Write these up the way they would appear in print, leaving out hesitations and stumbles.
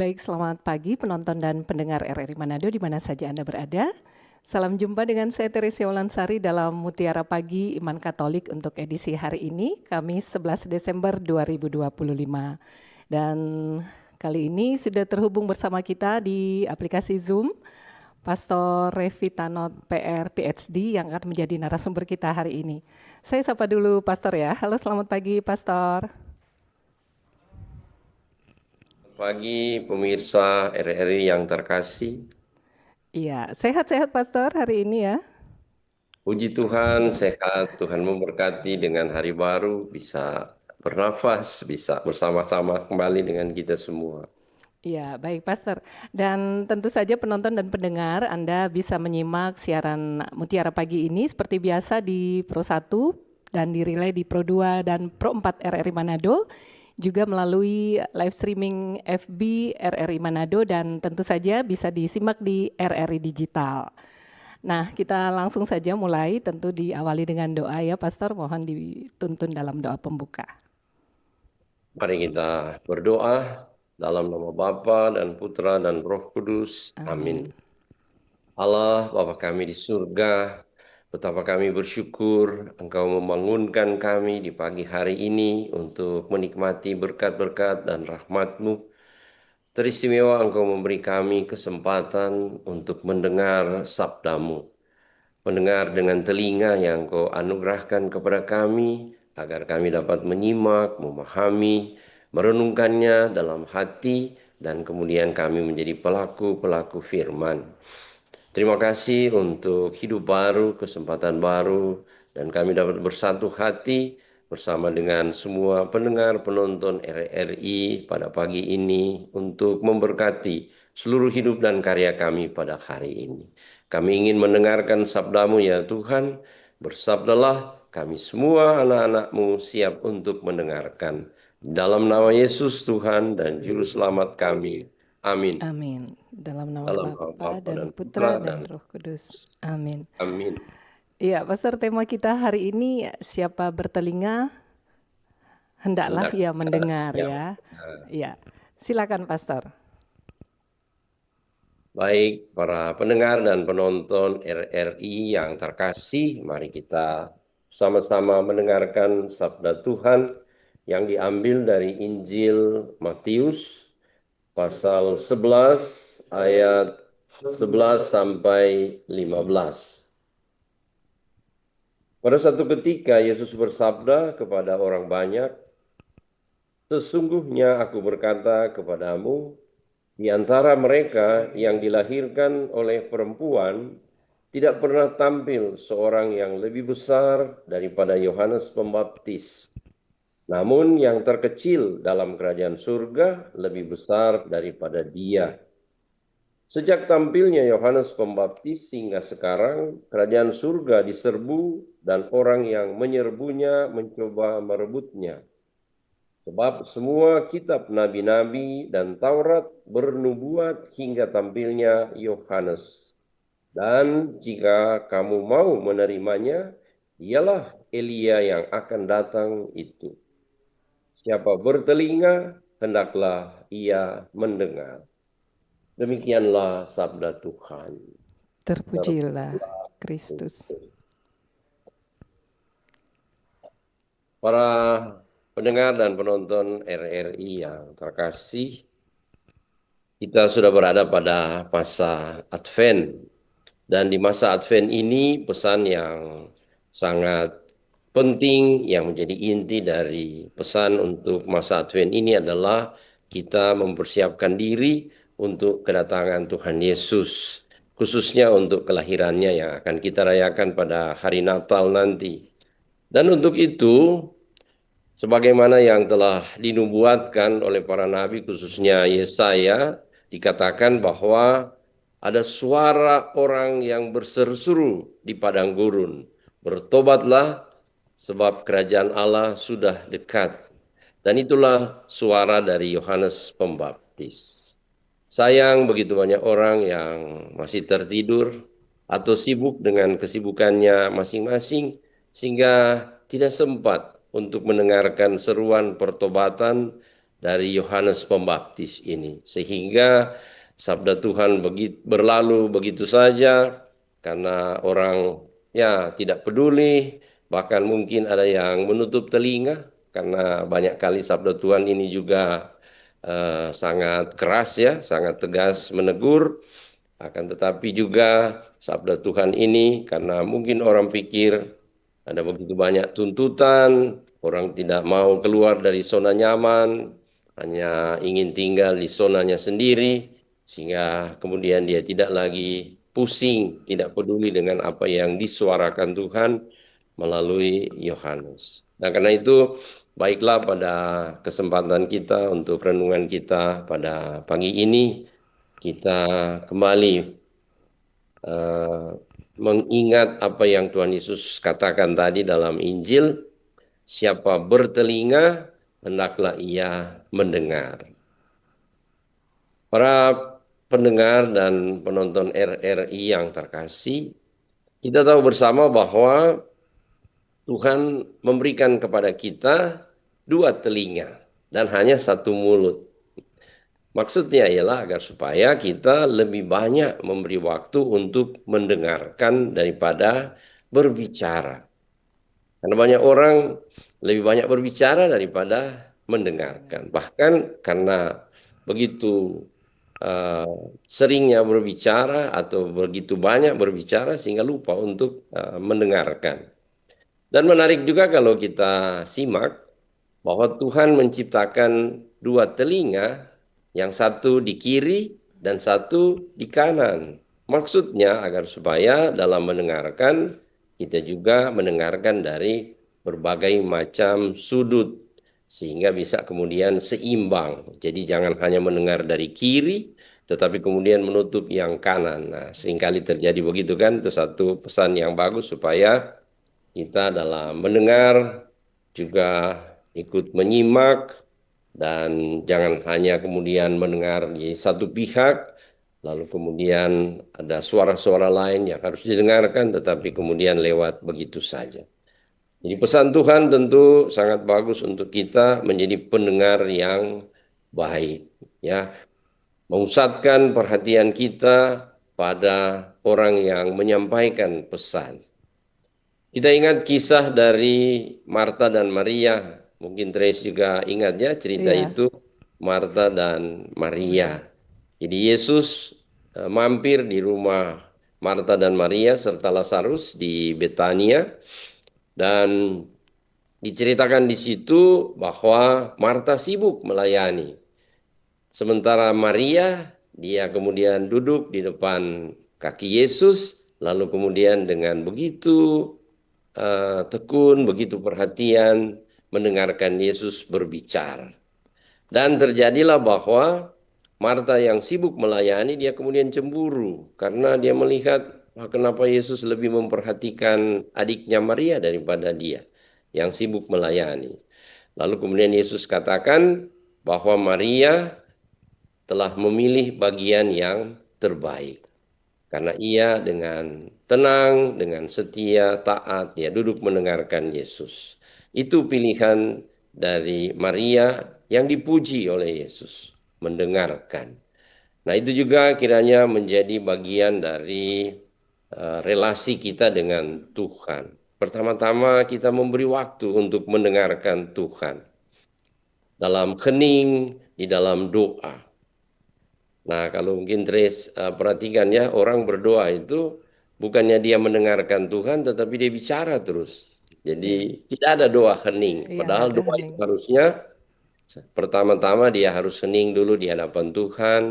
Baik, selamat pagi penonton dan pendengar RRI Manado di mana saja Anda berada. Salam jumpa dengan saya Teresia Wolansari dalam Mutiara Pagi Iman Katolik untuk edisi hari ini, Kamis 11 Desember 2025. Dan kali ini sudah terhubung bersama kita di aplikasi Zoom, Pastor Revitanot PR PhD yang akan menjadi narasumber kita hari ini. Saya sapa dulu Pastor ya. Halo, selamat pagi Pastor. Pagi pemirsa RRI yang terkasih. Iya, sehat-sehat Pastor hari ini ya. Puji Tuhan, sehat. Tuhan memberkati dengan hari baru, bisa bernafas, bisa bersama-sama kembali dengan kita semua. Iya, baik Pastor. Dan tentu saja penonton dan pendengar Anda bisa menyimak siaran Mutiara Pagi ini seperti biasa di Pro 1 dan di relay di Pro 2 dan Pro 4 RRI Manado, juga melalui live streaming FB RRI Manado dan tentu saja bisa disimak di RRI Digital. Nah, kita langsung saja mulai, tentu diawali dengan doa ya Pastor, mohon dituntun dalam doa pembuka. Mari kita berdoa dalam nama Bapa dan Putra dan Roh Kudus. Amin. Amin. Allah, Bapa kami di surga, betapa kami bersyukur Engkau membangunkan kami di pagi hari ini untuk menikmati berkat-berkat dan rahmat-Mu. Teristimewa Engkau memberi kami kesempatan untuk mendengar sabdamu. Mendengar dengan telinga yang Engkau anugerahkan kepada kami, agar kami dapat menyimak, memahami, merenungkannya dalam hati, dan kemudian kami menjadi pelaku-pelaku firman. Terima kasih untuk hidup baru, kesempatan baru, dan kami dapat bersatu hati bersama dengan semua pendengar penonton RRI pada pagi ini untuk memberkati seluruh hidup dan karya kami pada hari ini. Kami ingin mendengarkan sabdamu ya Tuhan, bersabdalah kami semua anak-anakmu siap untuk mendengarkan. Dalam nama Yesus Tuhan dan Juru Selamat kami. Amin. Amin. Dalam nama Dalam nama Bapa Bapa dan dan Putra Putra dan dan Roh Kudus. Amin. Amin. Iya, Pastor, tema kita hari ini siapa bertelinga hendaklah Hendak ia mendengar yang ya. Iya. Silakan Pastor. baik para pendengar dan penonton RRI yang terkasih, mari kita sama-sama mendengarkan sabda Tuhan yang diambil dari Injil Matius pasal 11 ayat 11 sampai 15. Pada satu ketika Yesus bersabda kepada orang banyak, "Sesungguhnya aku berkata kepadamu, di antara mereka yang dilahirkan oleh perempuan, tidak pernah tampil seorang yang lebih besar daripada Yohanes Pembaptis. Namun yang terkecil dalam kerajaan surga lebih besar daripada dia. Sejak tampilnya Yohanes Pembaptis hingga sekarang, kerajaan surga diserbu dan orang yang menyerbunya mencoba merebutnya. Sebab semua kitab nabi-nabi dan Taurat bernubuat hingga tampilnya Yohanes. Dan jika kamu mau menerimanya, ialah Elia yang akan datang itu. Siapa bertelinga, hendaklah ia mendengar." Demikianlah sabda Tuhan. Terpujilah Terpujilah Kristus. Kristus. Para pendengar dan penonton RRI yang terkasih, kita sudah berada pada masa Advent. Dan di masa Advent ini pesan yang sangat penting yang menjadi inti dari pesan untuk masa Advent ini adalah kita mempersiapkan diri untuk kedatangan Tuhan Yesus, khususnya untuk kelahirannya yang akan kita rayakan pada hari Natal nanti. Dan untuk itu, sebagaimana yang telah dinubuatkan oleh para nabi, khususnya Yesaya, dikatakan bahwa ada suara orang yang berseru-seru di padang gurun. "Bertobatlah, sebab kerajaan Allah sudah dekat." Dan itulah suara dari Yohanes Pembaptis. Sayang begitu banyak orang yang masih tertidur atau sibuk dengan kesibukannya masing-masing, sehingga tidak sempat untuk mendengarkan seruan pertobatan dari Yohanes Pembaptis ini. Sehingga sabda Tuhan berlalu begitu saja karena orang ya tidak peduli, bahkan mungkin ada yang menutup telinga karena banyak kali sabda Tuhan ini juga sangat keras ya, sangat tegas menegur. Akan tetapi juga sabda Tuhan ini karena mungkin orang pikir ada begitu banyak tuntutan, orang tidak mau keluar dari zona nyaman, hanya ingin tinggal di zonanya sendiri, sehingga kemudian dia tidak lagi pusing, tidak peduli dengan apa yang disuarakan Tuhan melalui Yohanes. Nah, karena itu baiklah pada kesempatan kita untuk renungan kita pada pagi ini, kita kembali mengingat apa yang Tuhan Yesus katakan tadi dalam Injil, siapa bertelinga, hendaklah ia mendengar. Para pendengar dan penonton RRI yang terkasih, kita tahu bersama bahwa Tuhan memberikan kepada kita dua telinga dan hanya satu mulut. Maksudnya ialah agar supaya kita lebih banyak memberi waktu untuk mendengarkan daripada berbicara. Karena banyak orang lebih banyak berbicara daripada mendengarkan. Bahkan karena begitu seringnya berbicara atau begitu banyak berbicara sehingga lupa untuk mendengarkan. Dan menarik juga kalau kita simak bahwa Tuhan menciptakan dua telinga, yang satu di kiri dan satu di kanan. Maksudnya agar supaya dalam mendengarkan, kita juga mendengarkan dari berbagai macam sudut, sehingga bisa kemudian seimbang. Jadi jangan hanya mendengar dari kiri, tetapi kemudian menutup yang kanan. Nah, seringkali terjadi begitu kan, itu satu pesan yang bagus supaya kita dalam mendengar juga ikut menyimak dan jangan hanya kemudian mendengar di satu pihak, lalu kemudian ada suara-suara lain yang harus didengarkan, tetapi kemudian lewat begitu saja. Jadi pesan Tuhan tentu sangat bagus untuk kita menjadi pendengar yang baik, ya, memusatkan perhatian kita pada orang yang menyampaikan pesan. Kita ingat kisah dari Marta dan Maria. Mungkin Trace juga ingat ya cerita Iya. itu, Marta dan Maria. Jadi Yesus mampir di rumah Marta dan Maria serta Lazarus di Betania. Dan diceritakan di situ bahwa Marta sibuk melayani. Sementara Maria, dia kemudian duduk di depan kaki Yesus, lalu kemudian dengan begitu tekun, begitu perhatian mendengarkan Yesus berbicara. Dan terjadilah bahwa Marta yang sibuk melayani, dia kemudian cemburu karena dia melihat kenapa Yesus lebih memperhatikan adiknya Maria daripada dia yang sibuk melayani. Lalu kemudian Yesus katakan bahwa Maria telah memilih bagian yang terbaik. Karena ia dengan tenang, dengan setia, taat, dia duduk mendengarkan Yesus. Itu pilihan dari Maria yang dipuji oleh Yesus, mendengarkan. Nah, itu juga kiranya menjadi bagian dari relasi kita dengan Tuhan. Pertama-tama kita memberi waktu untuk mendengarkan Tuhan. Dalam hening, di dalam doa. Nah, kalau mungkin Trace perhatikan ya, orang berdoa itu bukannya dia mendengarkan Tuhan, tetapi dia bicara terus. Jadi tidak ada doa hening. Iya, nggak Padahal ada doa itu hening. harusnya pertama-tama dia harus hening dulu di hadapan Tuhan.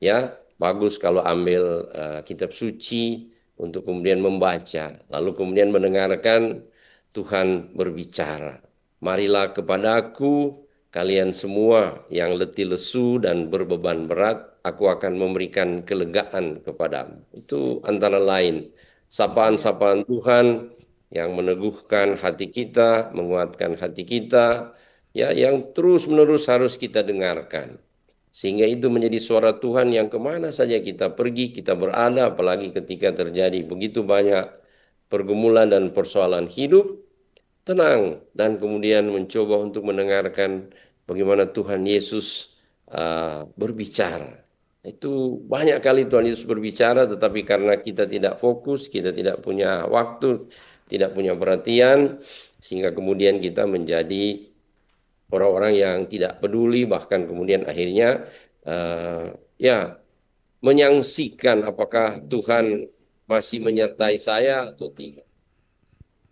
Ya, bagus kalau ambil kitab suci untuk kemudian membaca. Lalu kemudian mendengarkan Tuhan berbicara. Marilah kepadaku kalian semua yang letih lesu dan berbeban berat, aku akan memberikan kelegaan kepadamu. Itu antara lain Iya. sapaan-sapaan Tuhan yang meneguhkan hati kita, menguatkan hati kita, ya, yang terus-menerus harus kita dengarkan. Sehingga itu menjadi suara Tuhan yang kemana saja kita pergi, kita berada, apalagi ketika terjadi begitu banyak pergumulan dan persoalan hidup, tenang dan kemudian mencoba untuk mendengarkan bagaimana Tuhan Yesus berbicara. Itu banyak kali Tuhan Yesus berbicara, tetapi karena kita tidak fokus, kita tidak punya waktu, tidak punya perhatian, sehingga kemudian kita menjadi orang-orang yang tidak peduli, bahkan kemudian akhirnya ya menyaksikan apakah Tuhan masih menyertai saya atau tidak.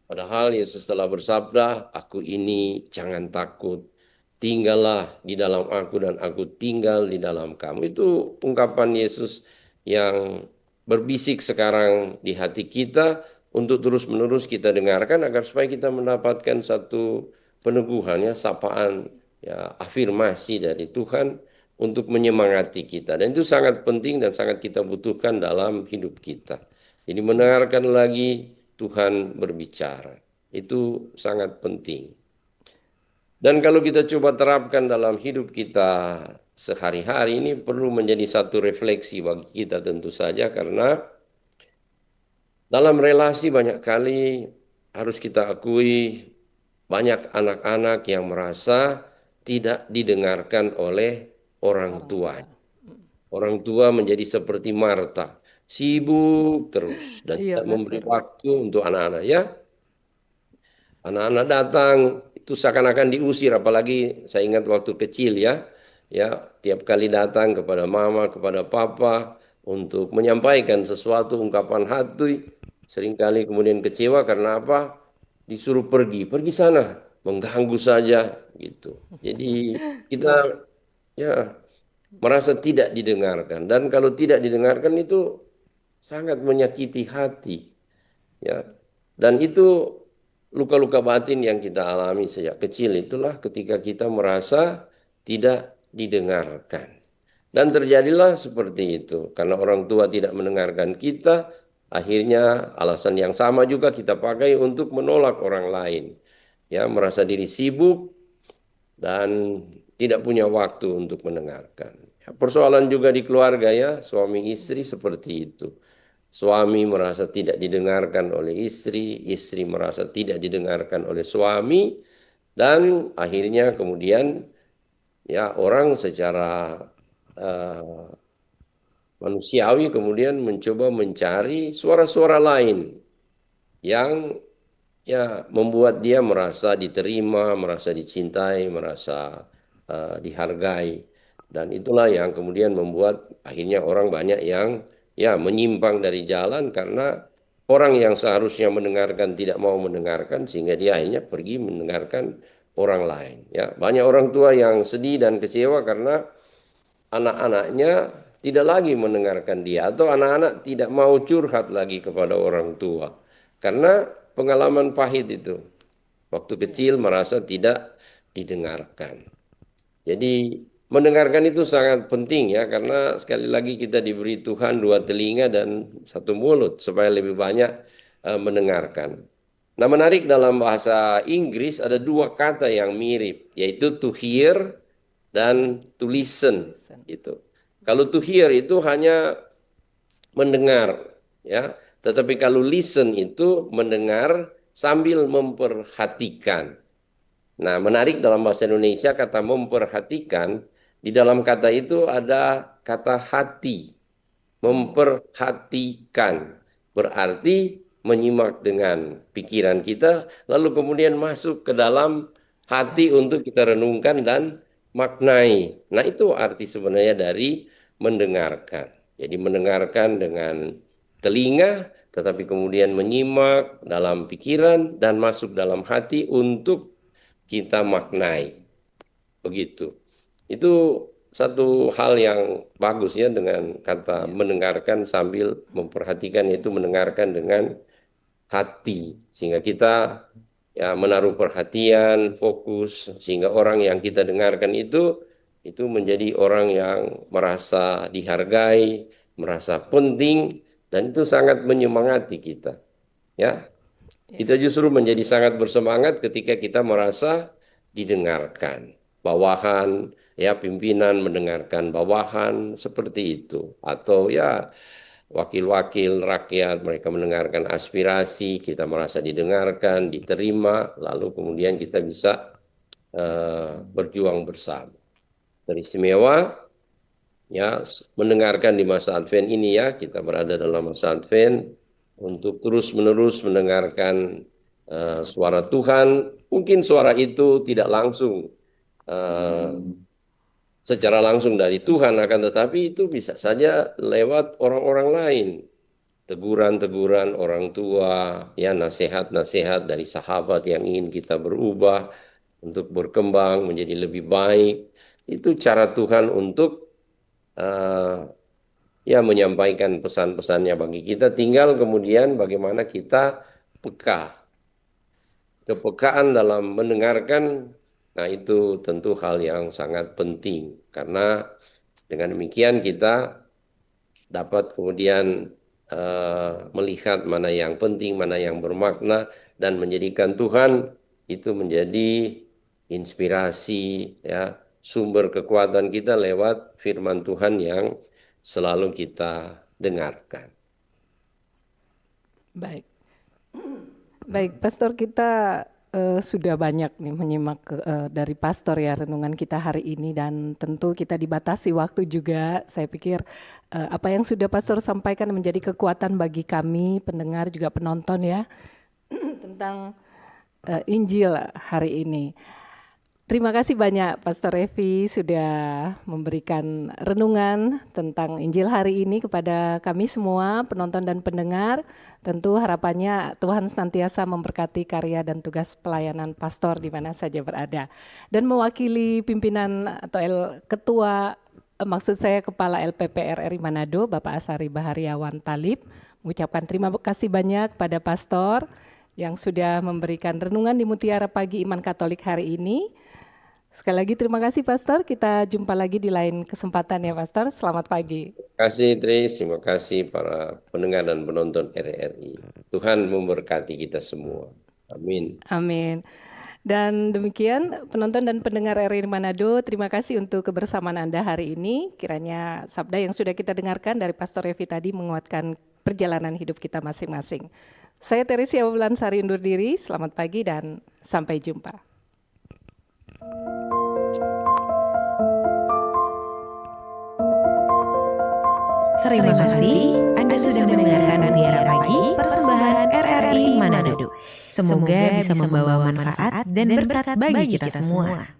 Padahal Yesus telah bersabda, aku ini jangan takut, tinggallah di dalam aku dan aku tinggal di dalam kamu. Itu ungkapan Yesus yang berbisik sekarang di hati kita untuk terus-menerus kita dengarkan agar supaya kita mendapatkan satu peneguhan, ya, sapaan, ya, afirmasi dari Tuhan untuk menyemangati kita. Dan itu sangat penting dan sangat kita butuhkan dalam hidup kita. Jadi mendengarkan lagi Tuhan berbicara. Itu sangat penting. Dan kalau kita coba terapkan dalam hidup kita sehari-hari, ini perlu menjadi satu refleksi bagi kita tentu saja, karena dalam relasi banyak kali harus kita akui banyak anak-anak yang merasa tidak didengarkan oleh orang tua. Orang tua menjadi seperti Marta, sibuk terus dan Iya, tidak memberi Pastor. waktu untuk anak-anak, ya. Anak-anak datang itu seakan-akan diusir, apalagi saya ingat waktu kecil, ya. Ya, tiap kali datang kepada mama, kepada papa untuk menyampaikan sesuatu ungkapan hati, seringkali kemudian kecewa karena apa? Disuruh pergi, pergi sana, mengganggu saja gitu. Jadi Iya. kita, ya, merasa tidak didengarkan, dan kalau tidak didengarkan itu sangat menyakiti hati, ya. Dan itu luka-luka batin yang kita alami sejak kecil, itulah ketika kita merasa tidak didengarkan. Dan terjadilah seperti itu karena orang tua tidak mendengarkan kita, akhirnya alasan yang sama juga kita pakai untuk menolak orang lain, ya, merasa diri sibuk dan tidak punya waktu untuk mendengarkan. Persoalan juga di keluarga, ya, suami istri seperti itu. Suami merasa tidak didengarkan oleh istri, istri merasa tidak didengarkan oleh suami, dan akhirnya kemudian, ya, orang secara eh, manusiawi kemudian mencoba mencari suara-suara lain yang, ya, membuat dia merasa diterima, merasa dicintai, merasa dihargai. Dan itulah yang kemudian membuat akhirnya orang banyak yang, ya, menyimpang dari jalan karena orang yang seharusnya mendengarkan tidak mau mendengarkan, sehingga dia akhirnya pergi mendengarkan orang lain. Ya, banyak orang tua yang sedih dan kecewa karena anak-anaknya tidak lagi mendengarkan dia, atau anak-anak tidak mau curhat lagi kepada orang tua karena pengalaman pahit itu. Waktu Iya. kecil merasa tidak didengarkan. Jadi mendengarkan itu sangat penting, ya, karena sekali lagi kita diberi Tuhan dua telinga dan satu mulut supaya lebih banyak mendengarkan. Nah, menarik, dalam bahasa Inggris ada dua kata yang mirip, yaitu to hear dan to listen, Listen. gitu. Kalau to hear itu hanya mendengar, ya. Tetapi kalau listen itu mendengar sambil memperhatikan. Nah, menarik, dalam bahasa Indonesia kata memperhatikan, di dalam kata itu ada kata hati. Memperhatikan berarti menyimak dengan pikiran kita, lalu kemudian masuk ke dalam hati Hati. untuk kita renungkan dan maknai. Nah, itu arti sebenarnya dari mendengarkan. Jadi mendengarkan dengan telinga, tetapi kemudian menyimak dalam pikiran dan masuk dalam hati untuk kita maknai. Begitu. Itu satu hal yang bagus, ya, dengan kata Iya. mendengarkan sambil memperhatikan, yaitu mendengarkan dengan hati, sehingga kita, ya, menaruh perhatian, fokus, sehingga orang yang kita dengarkan itu menjadi orang yang merasa dihargai, merasa penting, dan itu sangat menyemangati kita, ya. Iya. Kita justru menjadi sangat bersemangat ketika kita merasa didengarkan. Bawahan, ya, pimpinan mendengarkan bawahan seperti itu. Atau, ya, wakil-wakil rakyat mereka mendengarkan aspirasi, kita merasa didengarkan, diterima, lalu kemudian kita bisa berjuang bersama. Teristimewa ya mendengarkan di masa Advent ini ya, kita berada dalam masa Advent untuk terus-menerus mendengarkan suara Tuhan. Mungkin suara itu tidak langsung secara langsung dari Tuhan, akan tetapi itu bisa saja lewat orang-orang lain. Teguran-teguran orang tua, ya nasihat-nasihat dari sahabat yang ingin kita berubah untuk berkembang menjadi lebih baik. Itu cara Tuhan untuk ya menyampaikan pesan-pesannya bagi kita. Tinggal kemudian bagaimana kita peka. Kepekaan dalam mendengarkan, nah itu tentu hal yang sangat penting. Karena dengan demikian kita dapat kemudian melihat mana yang penting, mana yang bermakna, dan menjadikan Tuhan itu menjadi inspirasi, ya, sumber kekuatan kita lewat firman Tuhan yang selalu kita dengarkan. Baik. Baik, Pastor, kita sudah banyak nih menyimak dari Pastor ya renungan kita hari ini, dan tentu kita dibatasi waktu juga. Saya pikir apa yang sudah Pastor sampaikan menjadi kekuatan bagi kami pendengar juga penonton ya tentang Injil hari ini. Terima kasih banyak Pastor Evi sudah memberikan renungan tentang Injil hari ini kepada kami semua penonton dan pendengar. Tentu harapannya Tuhan senantiasa memberkati karya dan tugas pelayanan pastor di mana saja berada. Dan mewakili pimpinan atau ketua, maksud saya Kepala LPP RRI Manado, Bapak Asari Bahariawan Talib, mengucapkan terima kasih banyak pada pastor yang sudah memberikan renungan di Mutiara Pagi Iman Katolik hari ini. Sekali lagi terima kasih Pastor, kita jumpa lagi di lain kesempatan ya Pastor, selamat pagi. Terima kasih Tris, terima kasih para pendengar dan penonton RRI. Tuhan memberkati kita semua. Amin. Amin. Dan demikian penonton dan pendengar RRI Manado, terima kasih untuk kebersamaan Anda hari ini. Kiranya sabda yang sudah kita dengarkan dari Pastor Evi tadi menguatkan perjalanan hidup kita masing-masing. Saya Teresia Wulansari undur diri, selamat pagi dan sampai jumpa. Terima kasih Anda sudah mendengarkan Mutiara Pagi persembahan RRI Manado. Semoga bisa membawa manfaat dan berkat bagi kita semua.